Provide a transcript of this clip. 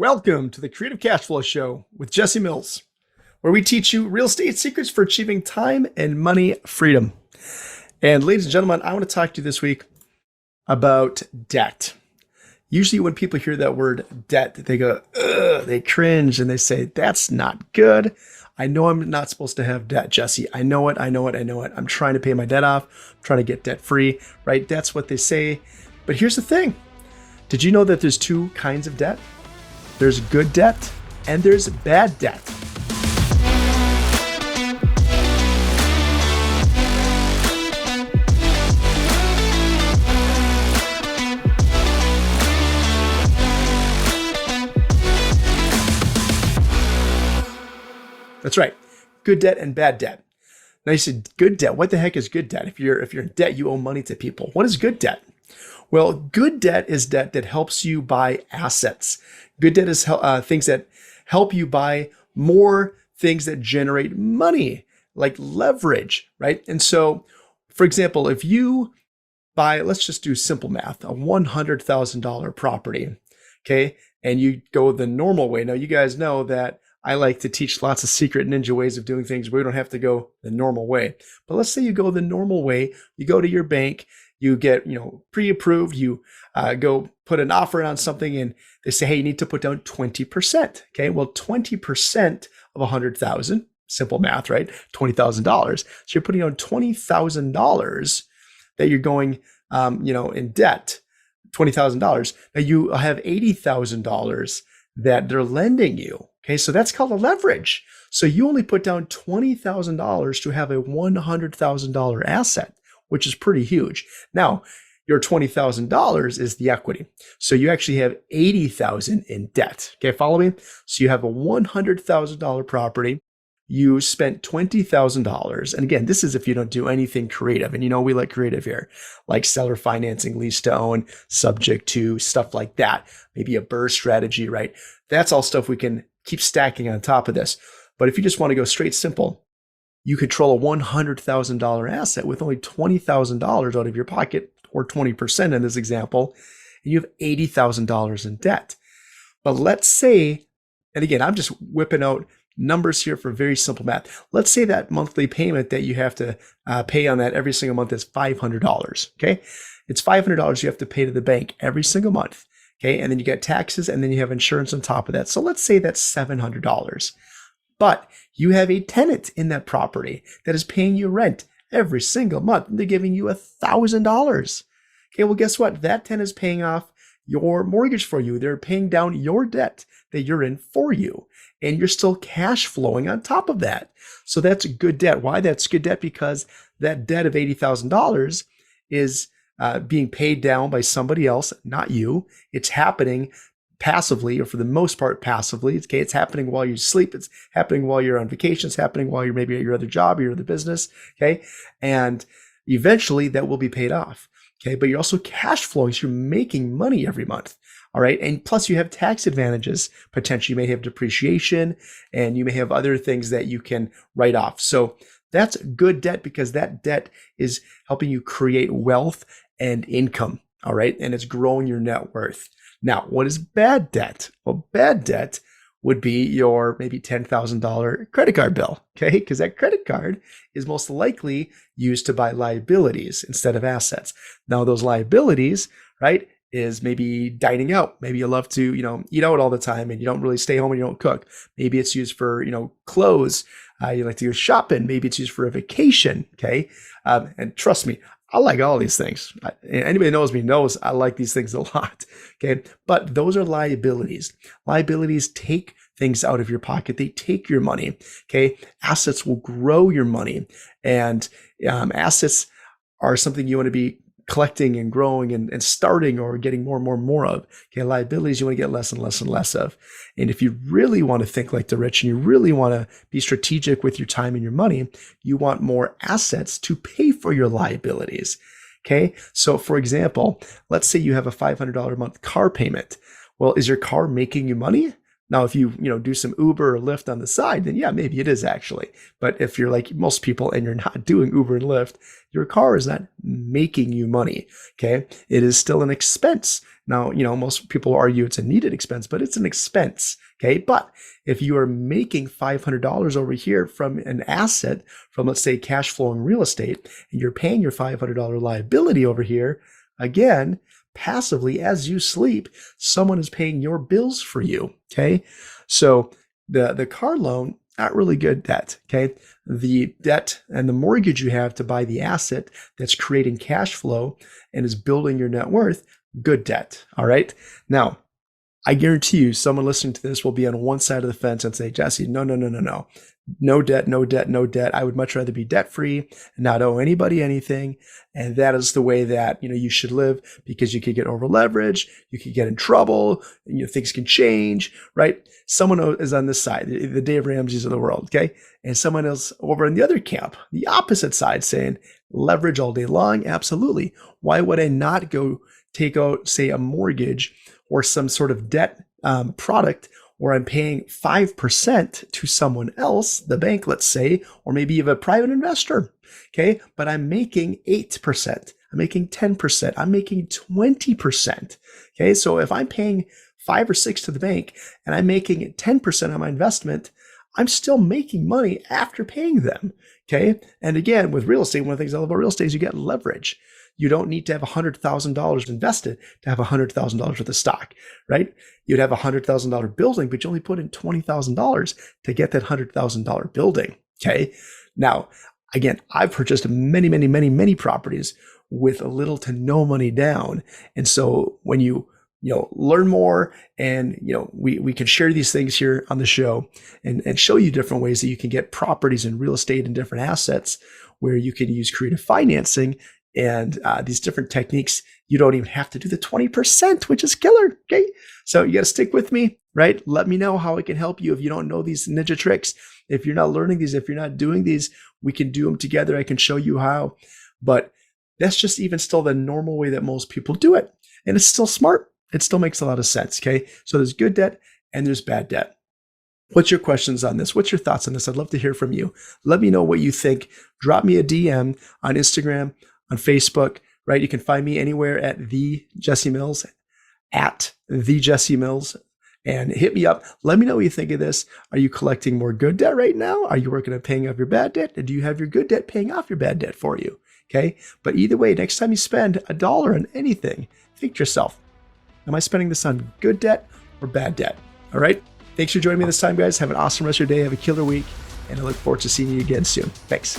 Welcome to the Creative Cash Flow Show with Jesse Mills, where we teach you real estate secrets for achieving time and money freedom. And ladies and gentlemen, I want to talk to you this week about debt. Usually when people hear that word debt, they go, ugh, they cringe and they say, that's not good. I know I'm not supposed to have debt, Jesse. I know it. I'm trying to pay my debt off. I'm trying to get debt free, right? That's what they say. But here's the thing. Did you know that there's two kinds of debt? There's good debt and there's bad debt. That's right. Good debt and bad debt. Now you said good debt. What the heck is good debt? If you're in debt, you owe money to people. What is good debt? Well, good debt is debt that helps you buy assets. Good debt is things that help you buy more things that generate money, like leverage, right? And so, for example, if you buy, let's just do simple math, a $100,000 property, okay? And you go the normal way. Now, you guys know that I like to teach lots of secret ninja ways of doing things. We don't have to go the normal way. But let's say you go the normal way. You go to your bank, you get, pre-approved, you go put an offer on something and they say, hey, you need to put down 20%. Okay, well, 20% of 100,000, simple math, right? $20,000. So you're putting down $20,000 that you're going, in debt, $20,000. Now you have $80,000 that they're lending you. Okay, so that's called a leverage. So you only put down $20,000 to have a $100,000 asset, which is pretty huge. Now, your $20,000 is the equity. So you actually have $80,000 in debt. Okay, follow me? So you have a $100,000 property. You spent $20,000. And again, this is if you don't do anything creative. And we like creative here, like seller financing, lease to own, subject to, stuff like that. Maybe a BRRRR strategy, right? That's all stuff we can keep stacking on top of this. But if you just want to go straight simple, you control a $100,000 asset with only $20,000 out of your pocket, or 20% in this example, and you have $80,000 in debt. But let's say, and again, I'm just whipping out numbers here for very simple math. Let's say that monthly payment that you have to pay on that every single month is $500. Okay, it's $500 you have to pay to the bank every single month. Okay, and then you get taxes, and then you have insurance on top of that. So let's say that's $700. But you have a tenant in that property that is paying you rent every single month, and they're giving you $1,000. Okay, well, guess what? That tenant is paying off your mortgage for you. They're paying down your debt that you're in for you, and you're still cash flowing on top of that. So that's good debt. Why that's good debt? Because that debt of $80,000 is being paid down by somebody else, not you. It's happening passively, or for the most part passively. Okay, it's happening while you sleep. It's happening while you're on vacation. It's happening while you're maybe at your other job, your other business. Okay, and eventually that will be paid off. Okay, but you're also cash flowing, so you're making money every month. All right, and plus you have tax advantages. Potentially, you may have depreciation, and you may have other things that you can write off. So that's good debt, because that debt is helping you create wealth and income. All right, and it's growing your net worth. Now, what is bad debt? Well, bad debt would be your maybe $10,000 credit card bill, okay? Because that credit card is most likely used to buy liabilities instead of assets. Now, those liabilities, right, is maybe dining out. Maybe you love to, eat out all the time and you don't really stay home and you don't cook. Maybe it's used for, clothes. You like to go shopping. Maybe it's used for a vacation, okay? And trust me, I like all these things. Anybody who knows me knows I like these things a lot, okay? But those are liabilities. Liabilities take things out of your pocket. They take your money, okay? Assets will grow your money, and assets are something you want to be collecting and growing and starting or getting more and more of. Okay, liabilities you want to get less and less and less of. And if you really want to think like the rich and you really want to be strategic with your time and your money, you want more assets to pay for your liabilities. Okay, so for example, let's say you have a $500 a month car payment. Well, is your car making you money? Now, if you do some Uber or Lyft on the side, then yeah, maybe it is actually. But if you're like most people and you're not doing Uber and Lyft, your car is not making you money. Okay, it is still an expense. Now, most people argue it's a needed expense, but it's an expense. Okay. But if you are making $500 over here from an asset, from let's say cash flowing real estate, and you're paying your $500 liability over here, again, passively as you sleep, someone is paying your bills for you. Okay. So the car loan, not really good debt. Okay. The debt and the mortgage you have to buy the asset that's creating cash flow and is building your net worth, good debt. All right. Now, I guarantee you someone listening to this will be on one side of the fence and say, Jesse, no. No debt, no debt, no debt. I would much rather be debt free and not owe anybody anything. And that is the way that, you should live, because you could get over leveraged. You could get in trouble. Things can change, right? Someone is on this side, the Dave Ramsey's of the world. Okay. And someone else over in the other camp, the opposite side, saying leverage all day long. Absolutely. Why would I not go take out, say, a mortgage or some sort of debt product where I'm paying 5% to someone else, the bank, let's say, or maybe even a private investor, okay? But I'm making 8%, I'm making 10%, I'm making 20%, okay? So if I'm paying 5 or 6 to the bank and I'm making 10% on my investment, I'm still making money after paying them, okay? And again, with real estate, one of the things I love about real estate is you get leverage. You don't need to have $100,000 invested to have $100,000 worth of stock, right? You'd have a $100,000 building, but you only put in $20,000 to get that $100,000 building, okay? Now, again, I've purchased many properties with little to no money down. And so when you learn more, and we can share these things here on the show and show you different ways that you can get properties and real estate and different assets where you can use creative financing and these different techniques. You don't even have to do the 20%, which is killer. Okay. So you got to stick with me, right? Let me know how I can help you. If you don't know these ninja tricks, if you're not learning these, if you're not doing these, we can do them together. I can show you how, but that's just even still the normal way that most people do it. And it's still smart. It still makes a lot of sense. Okay. So there's good debt and there's bad debt. What's your questions on this? What's your thoughts on this? I'd love to hear from you. Let me know what you think. Drop me a DM on Instagram, on Facebook, right? You can find me anywhere at the Jesse Mills, and hit me up. Let me know what you think of this. Are you collecting more good debt right now? Are you working on paying off your bad debt? Or do you have your good debt paying off your bad debt for you? Okay. But either way, next time you spend $1 on anything, think to yourself, am I spending this on good debt or bad debt? All right. Thanks for joining me this time, guys. Have an awesome rest of your day. Have a killer week. And I look forward to seeing you again soon. Thanks.